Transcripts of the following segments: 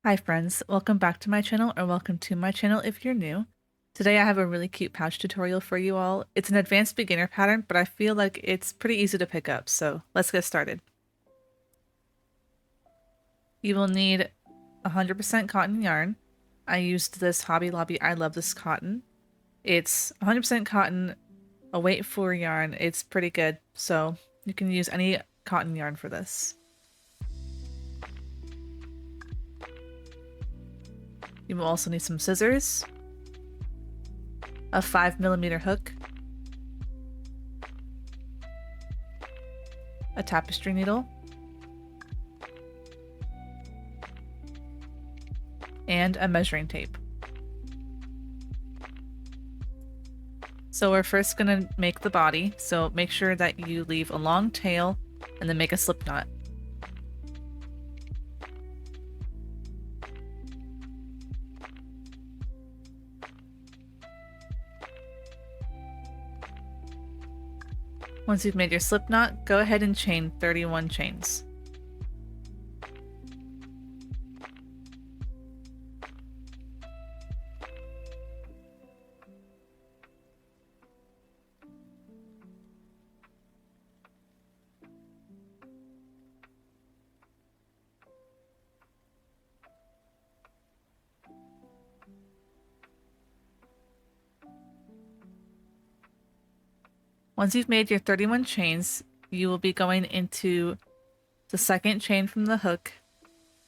Hi friends, welcome back to my channel or welcome to my channel if you're new. Today I have a really cute pouch tutorial for you all. It's an advanced beginner pattern, but I feel like it's pretty easy to pick up, so let's get started. You will need 100% cotton yarn. I used this Hobby Lobby I Love This Cotton. It's 100% cotton, a weight 4 yarn. It's pretty good, so you can use any cotton yarn for this. You will also need some scissors, a 5mm hook, a tapestry needle, and a measuring tape. So we're first gonna make the body, so make sure that you leave a long tail and then make a slip knot. Once you've made your slip knot, go ahead and chain 31 chains. Once you've made your 31 chains, you will be going into the second chain from the hook,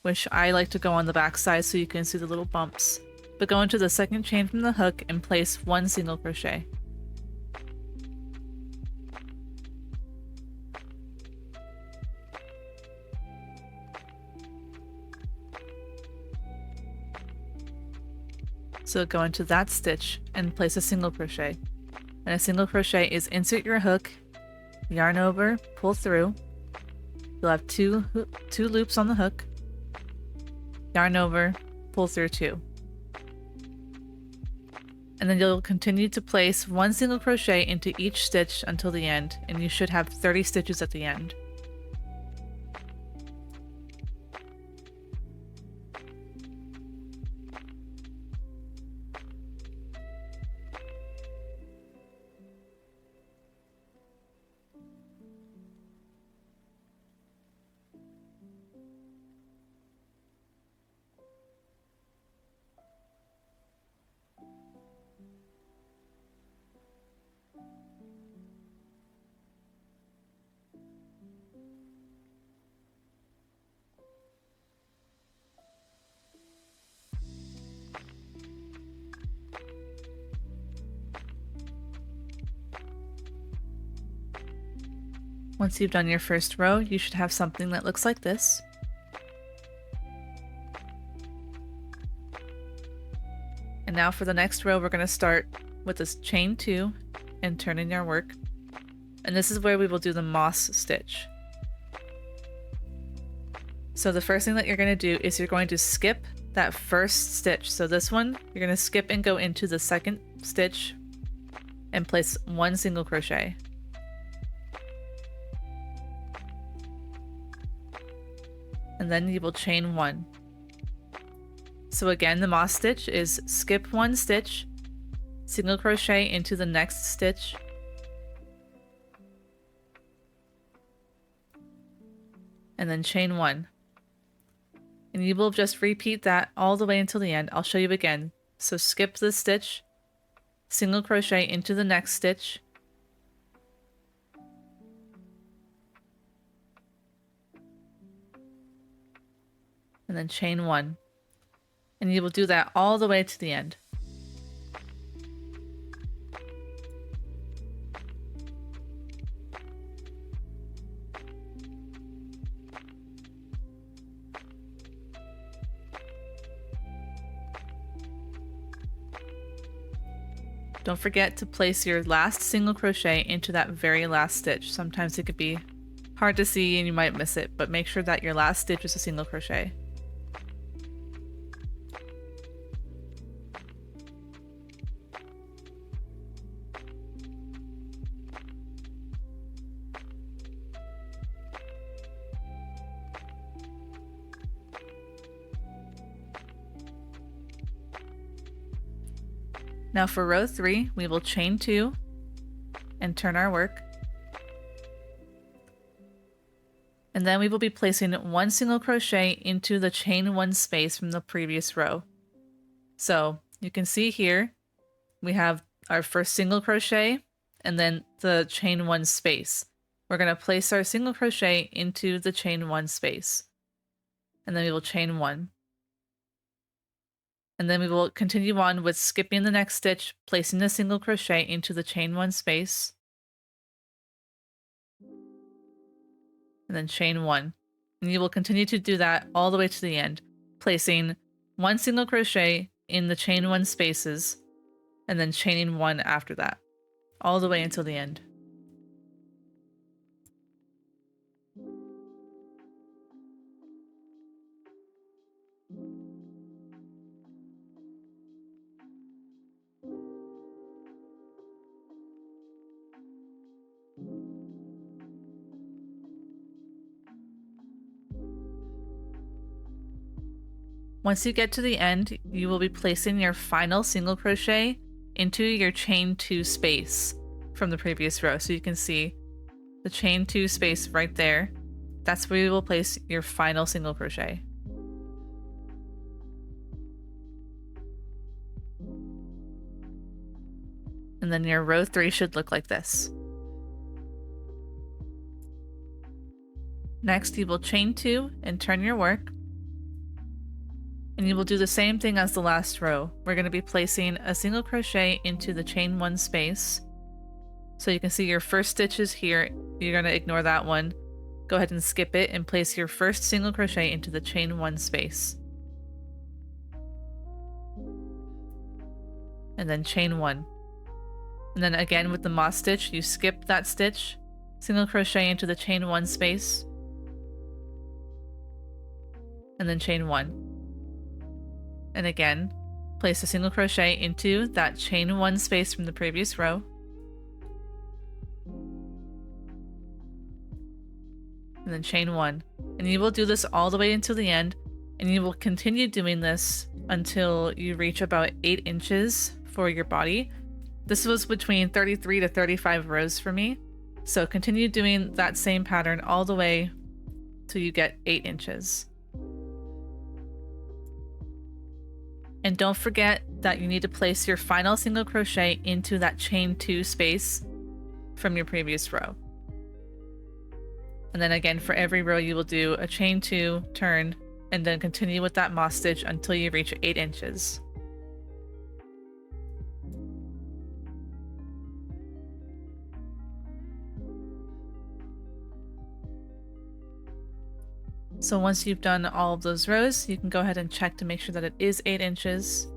which I like to go on the back side so you can see the little bumps. But go into the second chain from the hook and place 1 single crochet. So go into that stitch and place a single crochet. And a single crochet is insert your hook, yarn over, pull through. You'll have two loops on the hook, yarn over, pull through 2. And then you'll continue to place 1 single crochet into each stitch until the end, and you should have 30 stitches at the end. Once you've done your first row, you should have something that looks like this. And now for the next row, we're going to start with this chain 2 and turn in our work. And this is where we will do the moss stitch. So the first thing that you're going to do is you're going to skip that first stitch. So this one, you're going to skip and go into the second stitch and place 1 single crochet. And then you will chain 1. So again, the moss stitch is skip 1 stitch, single crochet into the next stitch, and then chain 1. And you will just repeat that all the way until the end. I'll show you again. So skip this stitch, single crochet into the next stitch, and then chain 1. And you will do that all the way to the end. Don't forget to place your last single crochet into that very last stitch. Sometimes it could be hard to see and you might miss it, but make sure that your last stitch is a single crochet. Now for row 3, we will chain 2 and turn our work. And then we will be placing 1 single crochet into the chain 1 space from the previous row. So you can see here we have our first single crochet and then the chain 1 space. We're going to place our single crochet into the chain 1 space, and then we will chain 1. And then we will continue on with skipping the next stitch, placing the single crochet into the chain 1 space, and then chain 1. And you will continue to do that all the way to the end, placing 1 single crochet in the chain 1 spaces, and then chaining 1 after that, all the way until the end. Once you get to the end, you will be placing your final single crochet into your chain 2 space from the previous row. So you can see the chain 2 space right there. That's where you will place your final single crochet. And then your row 3 should look like this. Next, you will chain 2 and turn your work. And you will do the same thing as the last row. We're going to be placing a single crochet into the chain 1 space. So you can see your first stitch is here. You're going to ignore that one. Go ahead and skip it and place your first single crochet into the chain 1 space. And then chain 1. And then again with the moss stitch, you skip that stitch, single crochet into the chain 1 space, and then chain 1. And again, place a single crochet into that chain 1 space from the previous row. And then chain 1. And you will do this all the way until the end, and you will continue doing this until you reach about 8 inches for your body. This was between 33 to 35 rows for me. So continue doing that same pattern all the way till you get 8 inches. And don't forget that you need to place your final single crochet into that chain 2 space from your previous row. And then again, for every row you will do a chain 2, turn, and then continue with that moss stitch until you reach 8 inches. So once you've done all of those rows, you can go ahead and check to make sure that it is 8 inches.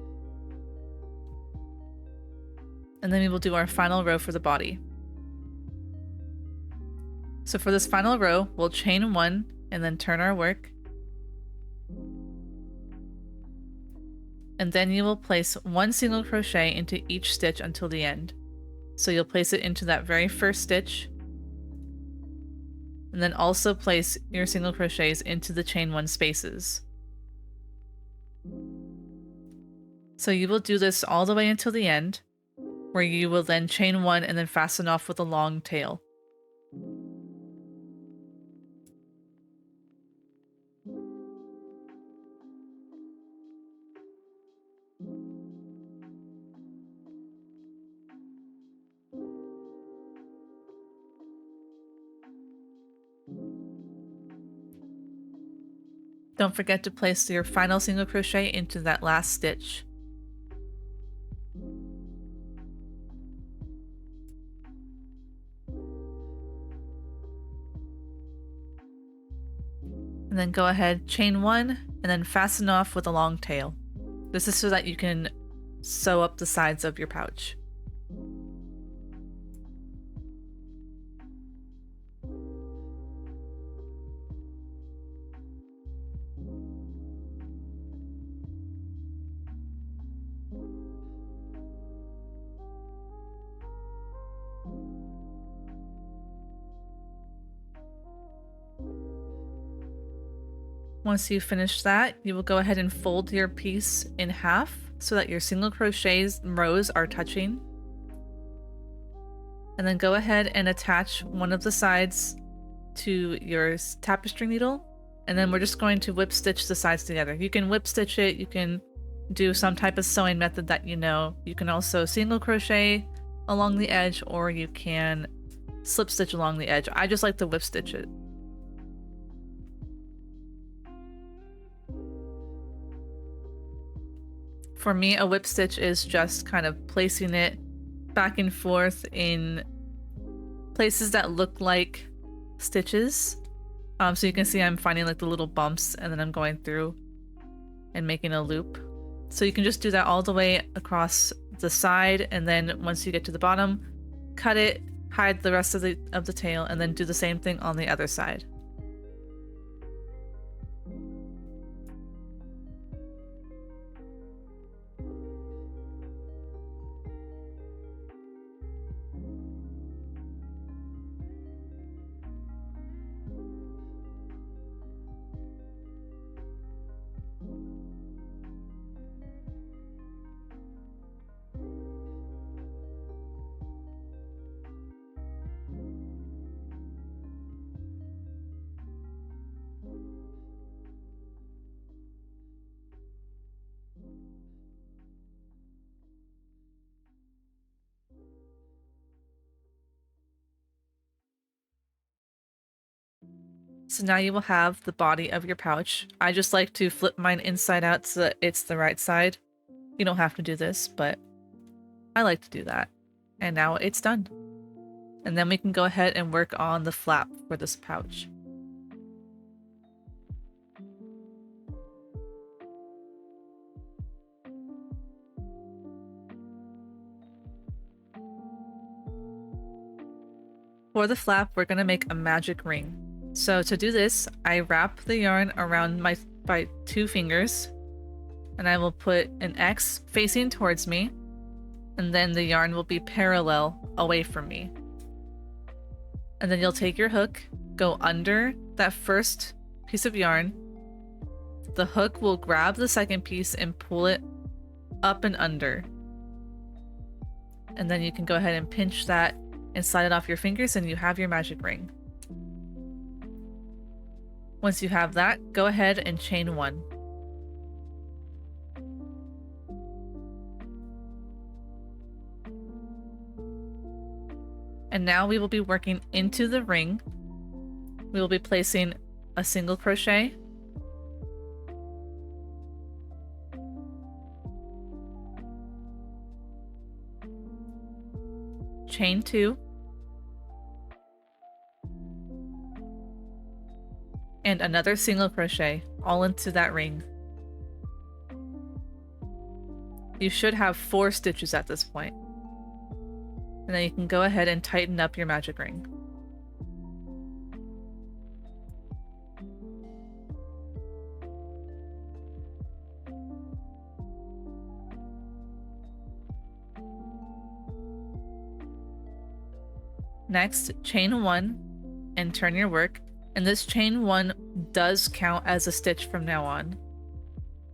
And then we will do our final row for the body. So for this final row, we'll chain 1 and then turn our work. And then you will place 1 single crochet into each stitch until the end. So you'll place it into that very first stitch, and then also place your single crochets into the chain 1 spaces. So you will do this all the way until the end, where you will then chain 1 and then fasten off with a long tail. Don't forget to place your final single crochet into that last stitch. And then go ahead, chain 1, and then fasten off with a long tail. This is so that you can sew up the sides of your pouch. Once you finish that, you will go ahead and fold your piece in half. so that your single crochet rows are touching. And then go ahead and attach one of the sides to your tapestry needle, and then we're just going to whip stitch the sides together. You can whip stitch it, you can do some type of sewing method that you know. You can also single crochet along the edge, or you can slip stitch along the edge. I just like to whip stitch it. For me, a whip stitch is just kind of placing it back and forth in places that look like stitches. So you can see I'm finding like the little bumps, and then I'm going through and making a loop. So you can just do that all the way across the side, and then once you get to the bottom, cut it, hide the rest of the tail, and then do the same thing on the other side. So now you will have the body of your pouch. I just like to flip mine inside out so that it's the right side. You don't have to do this, but I like to do that. And now it's done. And then we can go ahead and work on the flap for this pouch. For the flap, we're going to make a magic ring. So to do this, I wrap the yarn around my 2 fingers, and I will put an X facing towards me, and then the yarn will be parallel away from me. And then you'll take your hook, go under that first piece of yarn. The hook will grab the second piece and pull it up and under. And then you can go ahead and pinch that and slide it off your fingers, and you have your magic ring. Once you have that, go ahead and chain 1. And now we will be working into the ring. We will be placing a single crochet, chain 2, and another single crochet all into that ring. You should have 4 stitches at this point. And then you can go ahead and tighten up your magic ring. Next, chain 1 and turn your work. And this chain 1 does count as a stitch from now on.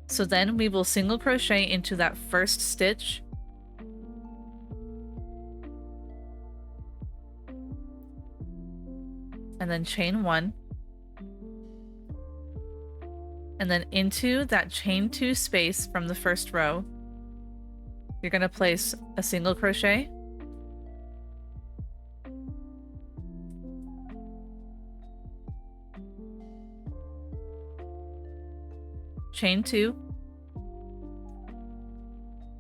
So then we will single crochet into that first stitch, and then chain 1, and then into that chain 2 space from the first row, you're going to place a single crochet, chain 2,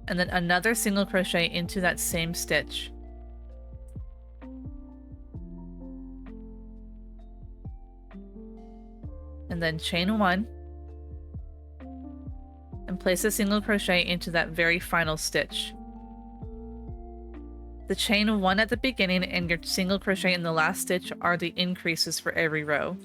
and then another single crochet into that same stitch. And then chain 1 and place a single crochet into that very final stitch. The chain 1 at the beginning and your single crochet in the last stitch are the increases for every row.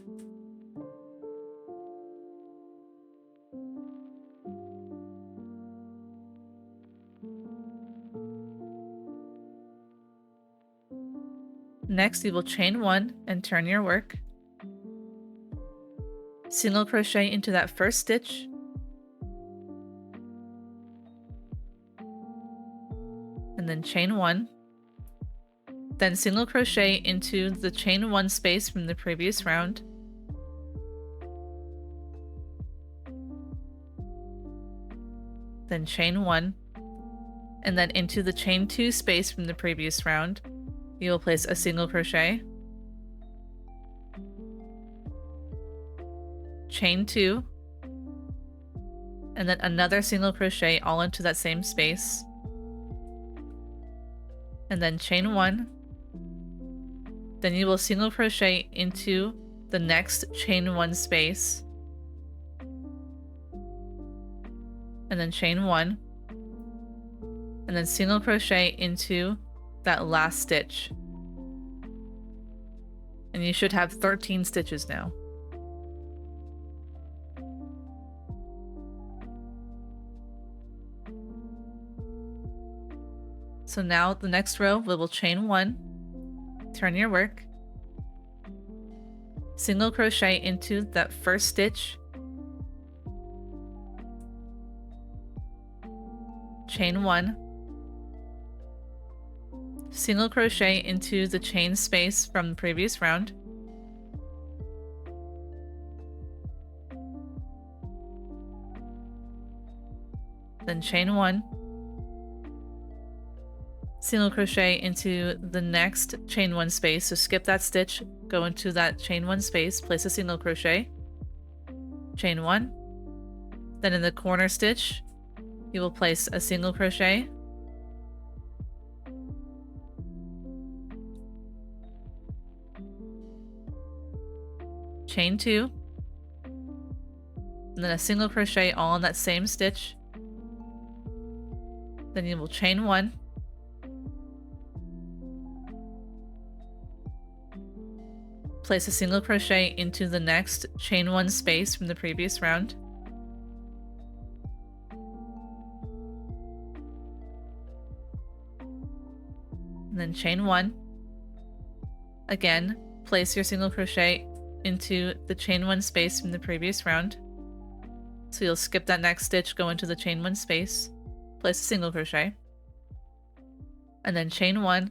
Next, you will chain 1 and turn your work. Single crochet into that first stitch. and then chain 1, then single crochet into the chain 1 space from the previous round, then chain 1, and then into the chain 2 space from the previous round, you will place a single crochet, chain 2, and then another single crochet all into that same space, and then chain 1, then you will single crochet into the next chain 1 space, and then chain 1, and then single crochet into that last stitch. And you should have 13 stitches now. So now the next row we will chain 1, turn your work, single crochet into that first stitch, chain 1, single crochet into the chain space from the previous round, then chain 1, single crochet into the next chain 1 space, so skip that stitch, go into that chain 1 space, place a single crochet, chain 1, then in the corner stitch you will place a single crochet, chain 2, and then a single crochet all in that same stitch, then you will chain 1, place a single crochet into the next chain 1 space from the previous round, and then chain 1, again place your single crochet into the chain 1 space from the previous round, so you'll skip that next stitch, go into the chain 1 space, place a single crochet, and then chain 1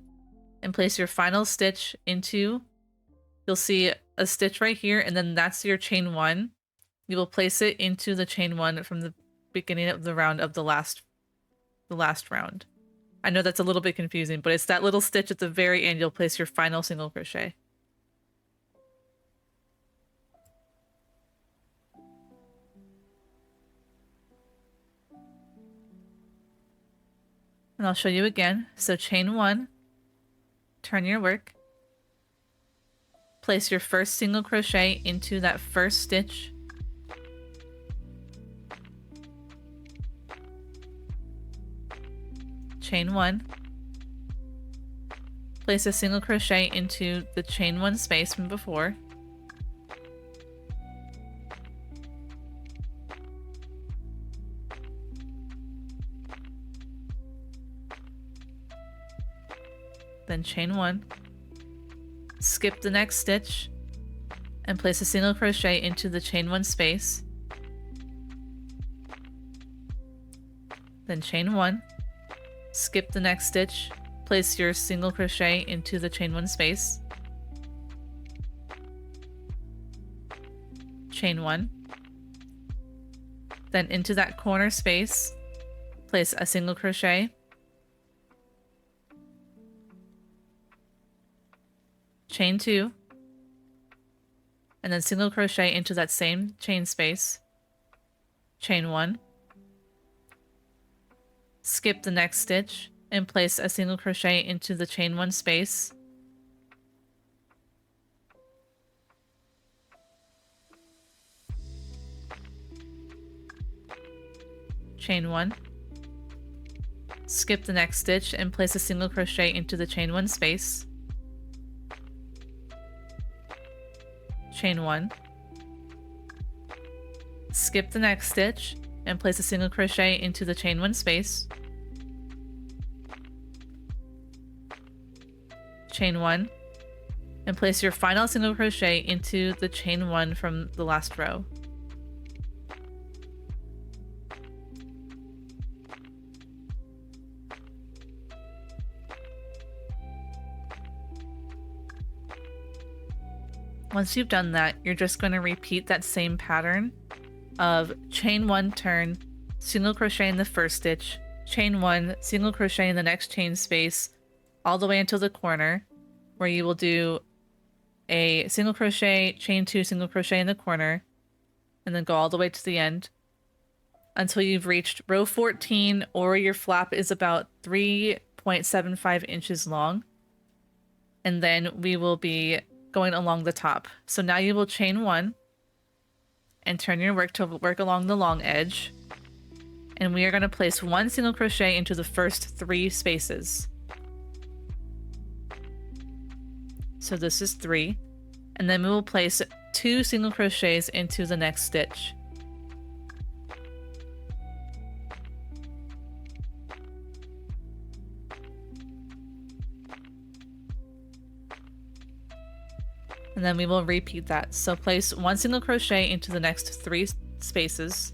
and place your final stitch into, you'll see a stitch right here, and then that's your chain 1. You will place it into the chain 1 from the beginning of the round of the last round. I know that's a little bit confusing, but it's that little stitch at the very end you'll place your final single crochet. And I'll show you again. So chain 1, turn your work, place your first single crochet into that first stitch, chain 1, place a single crochet into the chain 1 space from before, then chain 1, skip the next stitch, and place a single crochet into the chain 1 space, then chain 1, skip the next stitch, place your single crochet into the chain 1 space, chain 1, then into that corner space, place a single crochet, chain 2, and then single crochet into that same chain space, chain 1, skip the next stitch and place a single crochet into the chain 1 space, chain 1, skip the next stitch and place a single crochet into the chain 1 space, chain 1, skip the next stitch and place a single crochet into the chain 1 space, chain 1, and place your final single crochet into the chain 1 from the last row. Once you've done that, you're just going to repeat that same pattern of chain 1, turn, single crochet in the first stitch, chain 1, single crochet in the next chain space, all the way until the corner, where you will do a single crochet, chain 2, single crochet in the corner, and then go all the way to the end until you've reached row 14, or your flap is about 3.75 inches long. And then we will be going along the top. So now you will chain 1 and turn your work to work along the long edge. And we are going to place 1 single crochet into the first 3 spaces. So this is 3. And then we will place 2 single crochets into the next stitch. And then we will repeat that. So place 1 single crochet into the next 3 spaces.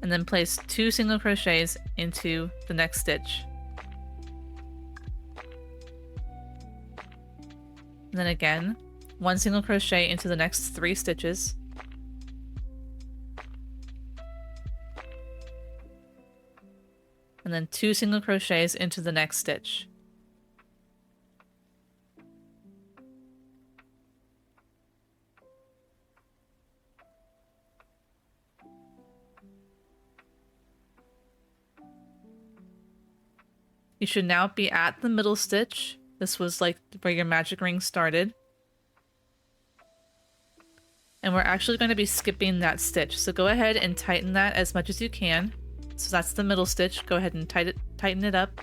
And then place 2 single crochets into the next stitch. And then again, 1 single crochet into the next 3 stitches. And then 2 single crochets into the next stitch. You should now be at the middle stitch. This was like where your magic ring started. And we're actually going to be skipping that stitch. So go ahead and tighten that as much as you can. So that's the middle stitch. Go ahead and tighten it up.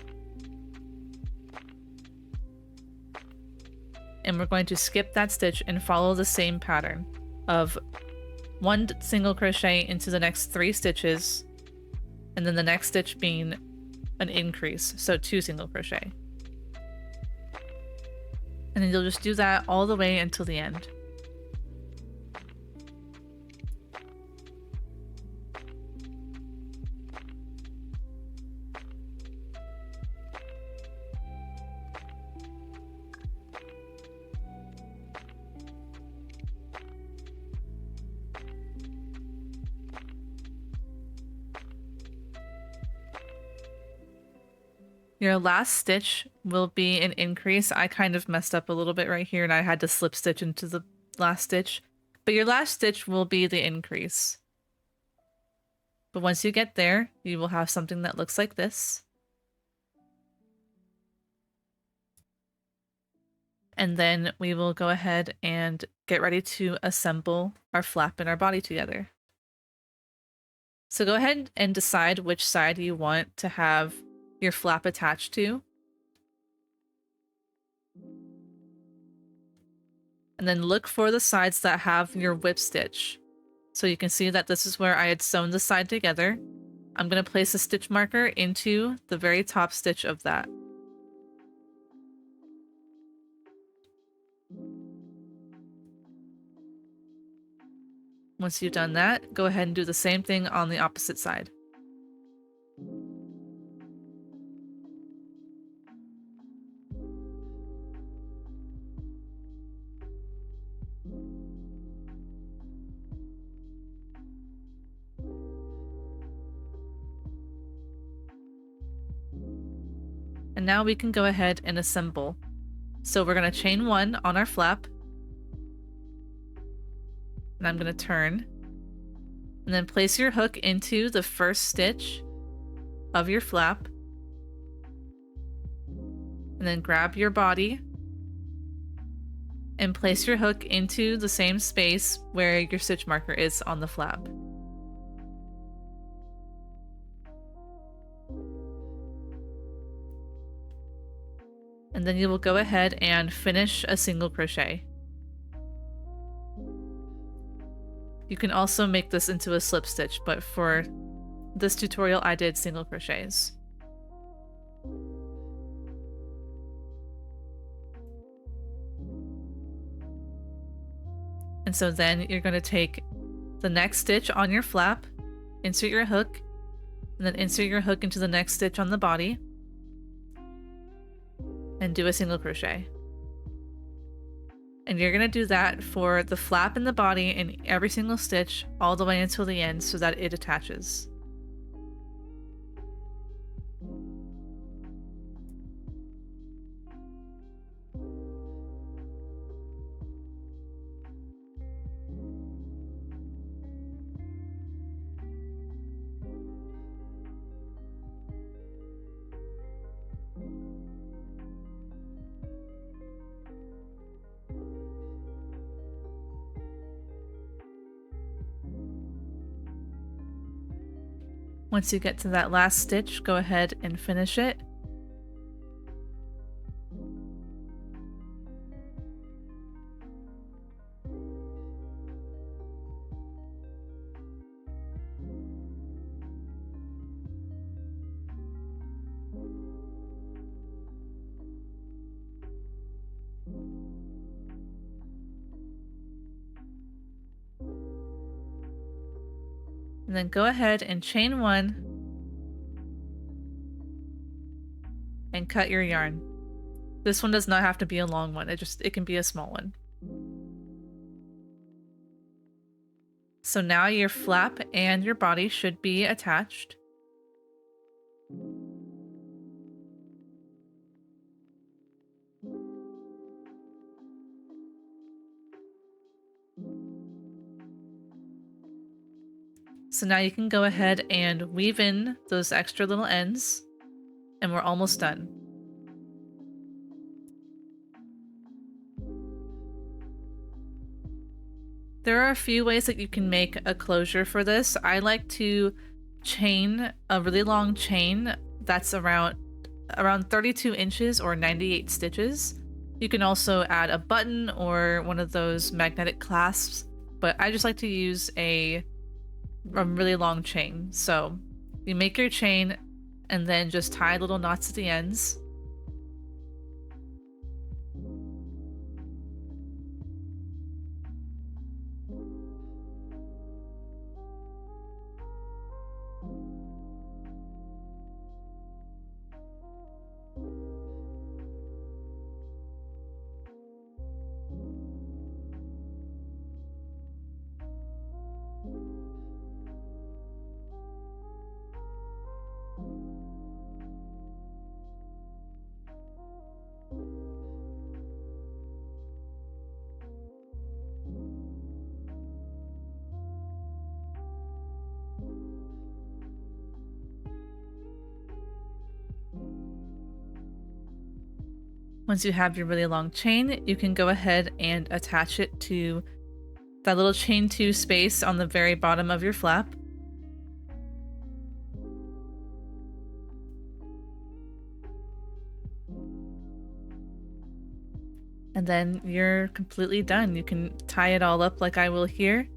And we're going to skip that stitch and follow the same pattern of 1 single crochet into the next 3 stitches, and then the next stitch being an increase, so 2 single crochet. And then you'll just do that all the way until the end. Your last stitch will be an increase. I kind of messed up a little bit right here and I had to slip stitch into the last stitch. But your last stitch will be the increase. But once you get there, you will have something that looks like this. And then we will go ahead and get ready to assemble our flap and our body together. So go ahead and decide which side you want to have your flap attached to. And then look for the sides that have your whip stitch. So you can see that this is where I had sewn the side together. I'm going to place a stitch marker into the very top stitch of that. Once you've done that, go ahead and do the same thing on the opposite side. And now we can go ahead and assemble. So we're going to chain 1 on our flap. And I'm going to turn. And then place your hook into the first stitch of your flap. And then grab your body. And place your hook into the same space where your stitch marker is on the flap. And then you will go ahead and finish a single crochet. You can also make this into a slip stitch, but for this tutorial I did single crochets. And so then you're going to take the next stitch on your flap, insert your hook, and then insert your hook into the next stitch on the body. and do a single crochet. And you're going to do that for the flap and the body in every single stitch all the way until the end so that it attaches. Once you get to that last stitch, go ahead and finish it. And then go ahead and chain 1 and cut your yarn. This one does not have to be a long one, it can be a small one. So now your flap and your body should be attached. So now you can go ahead and weave in those extra little ends, and we're almost done. There are a few ways that you can make a closure for this. I like to chain a really long chain that's around 32 inches or 98 stitches. You can also add a button or one of those magnetic clasps, but I just like to use a really long chain. So you make your chain and then just tie little knots at the ends. Once you have your really long chain, you can go ahead and attach it to that little chain 2 space on the very bottom of your flap. And then you're completely done. You can tie it all up like I will here,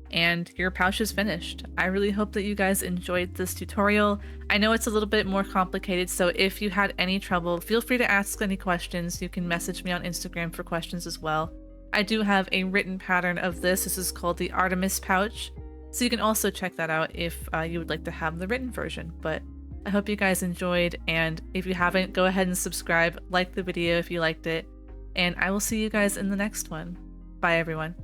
and your pouch is finished. I really hope that you guys enjoyed this tutorial. I know it's a little bit more complicated, so if you had any trouble, feel free to ask any questions. You can message me on Instagram for questions as well. I do have a written pattern of this. This is called the Artemis Pouch, so you can also check that out if you would like to have the written version. But I hope you guys enjoyed, and if you haven't, go ahead and subscribe, like the video if you liked it, and I will see you guys in the next one. Bye everyone.